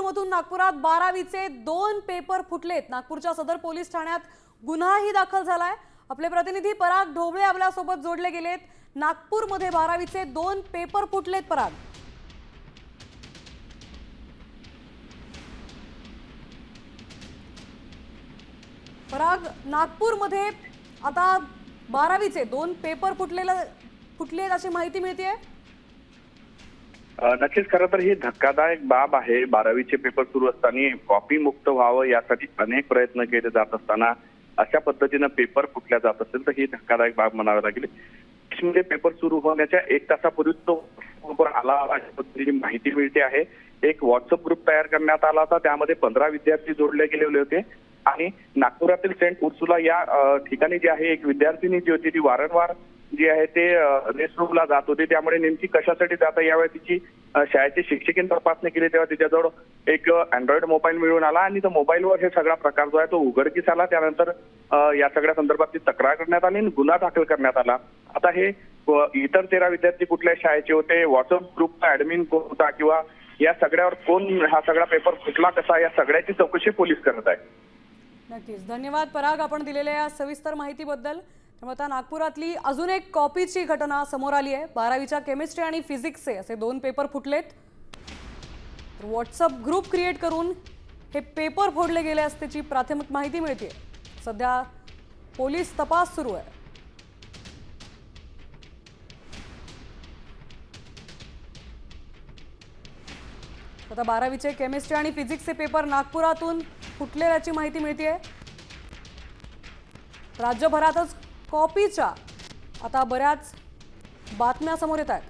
नागपूरमधून नागपुरात 12वीचे 2 पेपर फुटलेत। नागपूरच्या सदर पोलीस ठाण्यात गुन्हाही दाखल झालाय। आपले प्रतिनिधी पराग ढोबळे आपल्या सोबत जोडले गेलेत। नागपूरमध्ये 12वीचे 2 पेपर फुटलेत। पराग नागपूरमध्ये आता 12वीचे 2 पेपर फुटलेत अशी माहिती मिळतेय। नक्कीच खरं तर ही धक्कादायक बाब आहे। 12वीचे पेपर सुरू असताना कॉपी मुक्त व्हावं यासाठी अनेक प्रयत्न केले जात असताना अशा पद्धतीने पेपर फुटल्या जात असेल तर ही धक्कादायक बाब म्हणावी लागेल। म्हणजे पेपर सुरू होण्याच्या 1 तासापूर्वी तो आला अशा पद्धतीची माहिती मिळते आहे। एक व्हॉट्सअप ग्रुप तयार करण्यात आला होता, त्यामध्ये 15 विद्यार्थी जोडले गेलेले होते आणि नागपुरातील सेंट उर्सुला या ठिकाणी जी आहे एक विद्यार्थिनी जी होती ती वारंवार जी आहे ते रेस्टरूमला जात होते। त्यामुळे नेमकी कशासाठी जाता यावेळी तिची शाळेची शिक्षिकेने तपासणी केली तेव्हा तिच्याजवळ एक अँड्रॉइड मोबाईल मिळून आला आणि त्या मोबाईलवर हे सगळा प्रकार जो आहे तो उघडकीस आला। त्यानंतर या सगळ्या संदर्भात तक्रार करण्यात आली आणि गुन्हा दाखल करण्यात आला। आता हे इतर 13 विद्यार्थी कुठल्या शाळेचे होते, व्हॉट्सअप ग्रुपचा ॲडमिन कोण होता किंवा या सगळ्यावर कोण हा सगळा पेपर फुटला कसा या सगळ्याची चौकशी पोलीस करत आहे। नक्कीच धन्यवाद पराग, आपण दिलेल्या या सविस्तर माहितीबद्दल। त्यामुळे आता नागपुरातली अजून एक कॉपीची घटना समोर आली आहे। 12वीच्या केमिस्ट्री आणि फिजिक्सचे असे 2 पेपर फुटलेत। व्हॉट्सअप ग्रुप क्रिएट करून हे पेपर फोडले गेले असल्याची प्राथमिक माहिती मिळते। सध्या पोलीस तपास सुरू आहे। आता 12वीचे केमिस्ट्री आणि फिजिक्सचे पेपर नागपुरातून फुटलेल्याची माहिती मिळते। राज्यभरातच कॉपीच्या आता बऱ्याच बातम्या समोर येत आहेत।